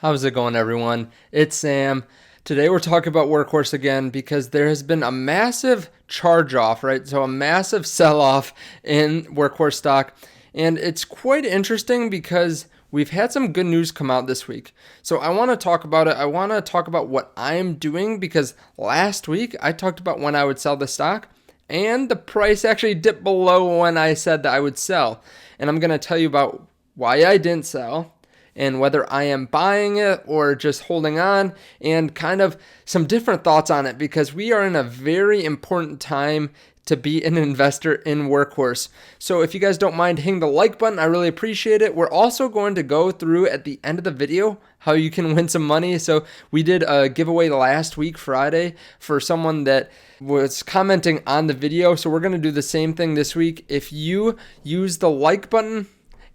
How's it going, everyone? It's Sam. Today we're talking about Workhorse again because there has been a massive charge off, right? So a massive sell off in Workhorse stock. And it's quite interesting because we've had some good news come out this week. So I want to talk about it. I want to talk about what I'm doing because last week I talked about when I would sell the stock and the price actually dipped below when I said that I would sell. And I'm going to tell you about why I didn't sell and whether I am buying it or just holding on, and kind of some different thoughts on it because we are in a very important time to be an investor in Workhorse. So if you guys don't mind hitting the like button, I really appreciate it. We're also going to go through at the end of the video how you can win some money. So we did a giveaway last week, Friday, for someone that was commenting on the video. So we're going to do the same thing this week. If you use the like button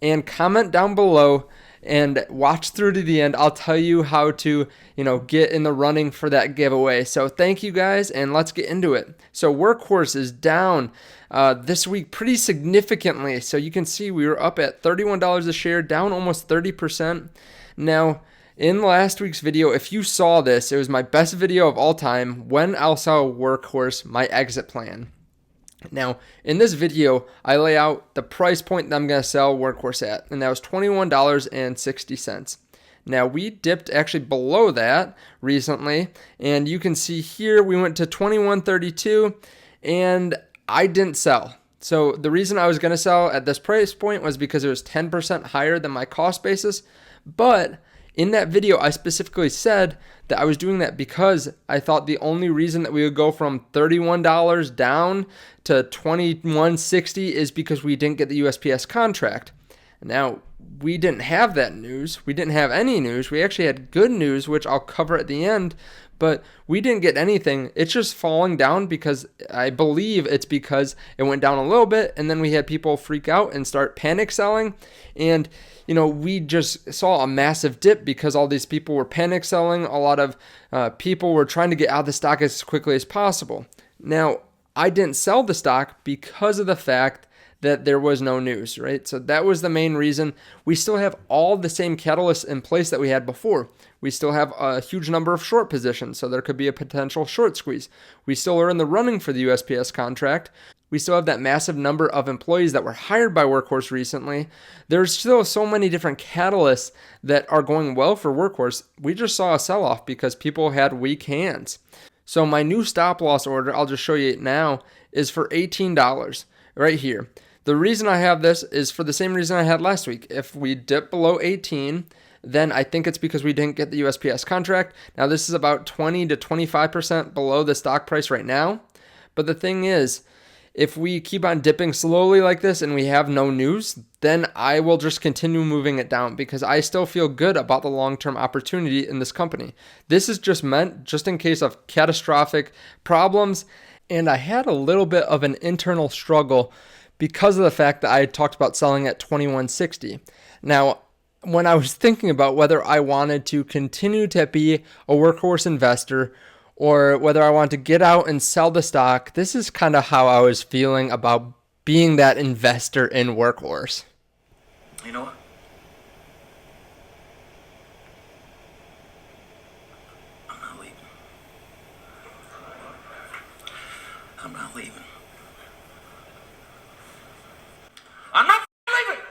and comment down below and watch through to the end, I'll tell you how to, get in the running for that giveaway. So thank you guys, and let's get into it. So Workhorse is down this week pretty significantly. So you can see we were up at $31 a share, down almost 30%. Now, in last week's video, if you saw this, it was my best video of all time, when I'll sell Workhorse, my exit plan. Now, in this video, I lay out the price point that I'm going to sell Workhorse at, and that was $21.60. Now, we dipped actually below that recently, and you can see here we went to $21.32, and I didn't sell. So the reason I was going to sell at this price point was because it was 10% higher than my cost basis, but in that video, I specifically said that I was doing that because I thought the only reason that we would go from $31 down to $21.60 is because we didn't get the USPS contract. Now, we didn't have that news. We didn't have any news. We actually had good news, which I'll cover at the end, but we didn't get anything. It's just falling down because I believe it's because it went down a little bit, and then we had people freak out and start panic selling. And we just saw a massive dip because all these people were panic selling. A lot of people were trying to get out of the stock as quickly as possible. Now, I didn't sell the stock because of the fact that there was no news, right? So that was the main reason. We still have all the same catalysts in place that we had before. We still have a huge number of short positions, so there could be a potential short squeeze. We still are in the running for the USPS contract. We still have that massive number of employees that were hired by Workhorse recently. There's still so many different catalysts that are going well for Workhorse. We just saw a sell-off because people had weak hands. So my new stop loss order, I'll just show you it now, is for $18 right here. The reason I have this is for the same reason I had last week. If we dip below 18, then I think it's because we didn't get the USPS contract. Now, this is about 20 to 25% below the stock price right now. But the thing is, if we keep on dipping slowly like this and we have no news, then I will just continue moving it down because I still feel good about the long-term opportunity in this company. This is just meant just in case of catastrophic problems. And I had a little bit of an internal struggle because of the fact that I had talked about selling at $21.60. Now, when I was thinking about whether I wanted to continue to be a Workhorse investor or whether I wanted to get out and sell the stock, this is kind of how I was feeling about being that investor in Workhorse. You know what? I'm not leaving. I'm not leaving. I'm not leaving!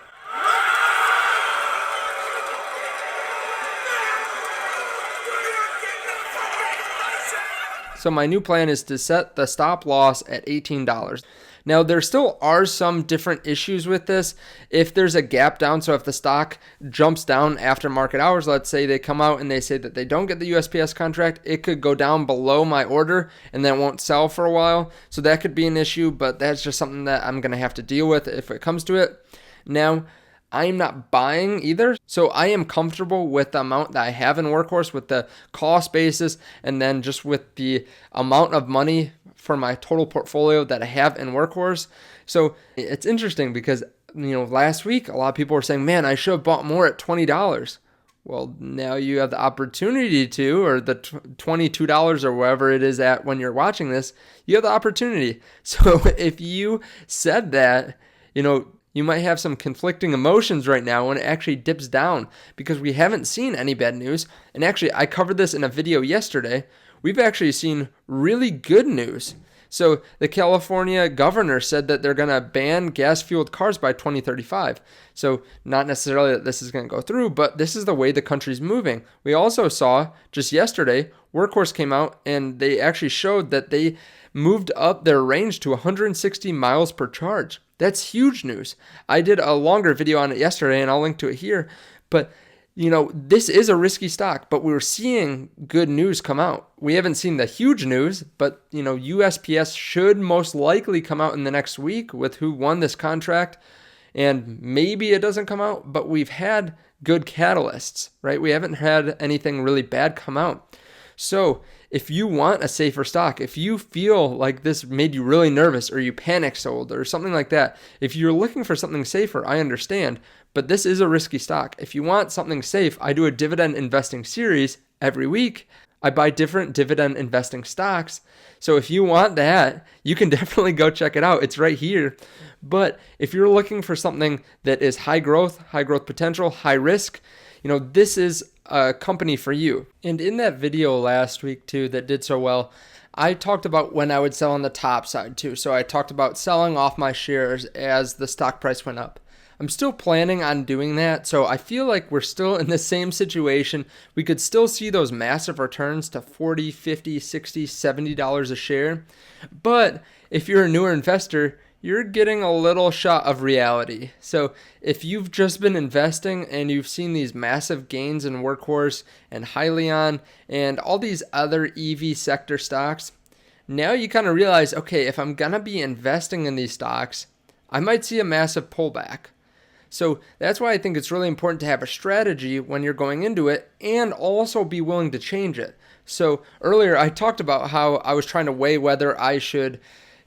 So my new plan is to set the stop loss at $18. Now, there still are some different issues with this. If there's a gap down, so if the stock jumps down after market hours, let's say they come out and they say that they don't get the USPS contract, it could go down below my order and then it won't sell for a while. So that could be an issue, but that's just something that I'm going to have to deal with if it comes to it. Now, I'm not buying either, so I am comfortable with the amount that I have in Workhorse with the cost basis and then just with the amount of money for my total portfolio that I have in Workhorse. So it's interesting because, last week a lot of people were saying, man, I should have bought more at $20. Well, now you have the opportunity to, or the $22 or wherever it is at when you're watching this, you have the opportunity. So if you said that, you might have some conflicting emotions right now when it actually dips down because we haven't seen any bad news. And actually, I covered this in a video yesterday. We've actually seen really good news. So the California governor said that they're going to ban gas-fueled cars by 2035. So not necessarily that this is going to go through, but this is the way the country's moving. We also saw just yesterday, Workhorse came out and they actually showed that they moved up their range to 160 miles per charge. That's huge news. I did a longer video on it yesterday and I'll link to it here, but this is a risky stock, but we're seeing good news come out. We haven't seen the huge news, but, USPS should most likely come out in the next week with who won this contract. And maybe it doesn't come out, but we've had good catalysts, right? We haven't had anything really bad come out. So if you want a safer stock, if you feel like this made you really nervous or you panic sold or something like that, if you're looking for something safer, I understand, but this is a risky stock. If you want something safe, I do a dividend investing series every week. I buy different dividend investing stocks. So if you want that, you can definitely go check it out. It's right here. But if you're looking for something that is high growth potential, high risk, this is a company for you. And in that video last week too that did so well, I talked about when I would sell on the top side too. So I talked about selling off my shares as the stock price went up. I'm still planning on doing that. So I feel like we're still in the same situation. We could still see those massive returns to $40, $50, $60, $70 a share. But if you're a newer investor, you're getting a little shot of reality. So if you've just been investing and you've seen these massive gains in Workhorse and Hyliion and all these other EV sector stocks, now you kind of realize, okay, if I'm going to be investing in these stocks, I might see a massive pullback. So that's why I think it's really important to have a strategy when you're going into it and also be willing to change it. So earlier I talked about how I was trying to weigh whether I should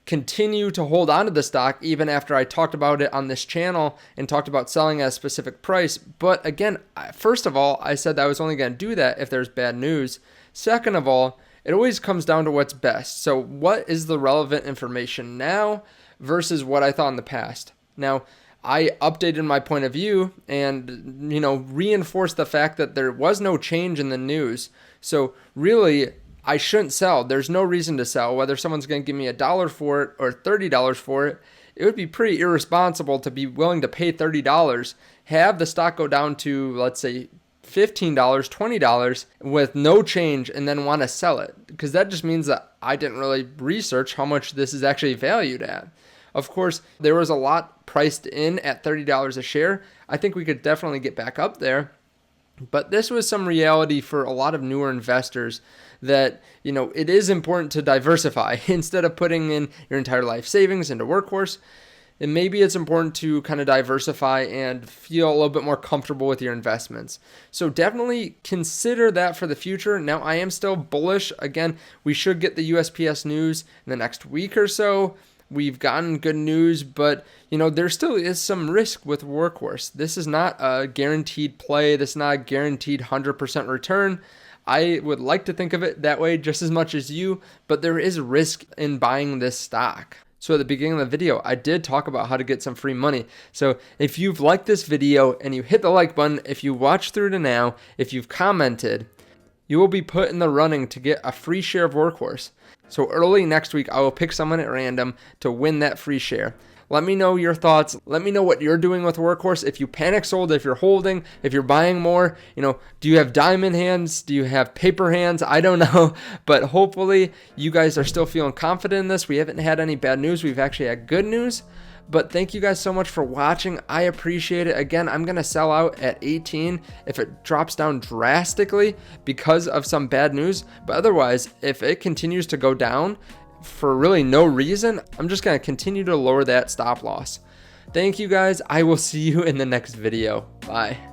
continue to hold on to the stock even after I talked about it on this channel and talked about selling at a specific price. But again, first of all, I said that I was only going to do that if there's bad news. Second of all, it always comes down to what's best. So what is the relevant information now versus what I thought in the past? Now, I updated my point of view and, reinforced the fact that there was no change in the news. So really, I shouldn't sell. There's no reason to sell. Whether someone's going to give me $1 for it or $30 for it, it would be pretty irresponsible to be willing to pay $30, have the stock go down to, let's say, $15, $20 with no change and then want to sell it. Because that just means that I didn't really research how much this is actually valued at. Of course, there was a lot priced in at $30 a share. I think we could definitely get back up there. But this was some reality for a lot of newer investors that, it is important to diversify instead of putting in your entire life savings into Workhorse. And maybe it's important to kind of diversify and feel a little bit more comfortable with your investments. So definitely consider that for the future. Now, I am still bullish. Again, we should get the USPS news in the next week or so. We've gotten good news, but there still is some risk with Workhorse. This is not a guaranteed play. This is not a guaranteed 100% return. I would like to think of it that way just as much as you, but there is risk in buying this stock. So at the beginning of the video, I did talk about how to get some free money. So if you've liked this video and you hit the like button, if you watched through to now, if you've commented, you will be put in the running to get a free share of Workhorse. So early next week, I will pick someone at random to win that free share. Let me know your thoughts. Let me know what you're doing with Workhorse. If you panic sold, if you're holding, if you're buying more, do you have diamond hands? Do you have paper hands? I don't know. But hopefully you guys are still feeling confident in this. We haven't had any bad news. We've actually had good news. But thank you guys so much for watching. I appreciate it. Again, I'm going to sell out at 18 if it drops down drastically because of some bad news. But otherwise, if it continues to go down for really no reason, I'm just going to continue to lower that stop loss. Thank you guys. I will see you in the next video. Bye.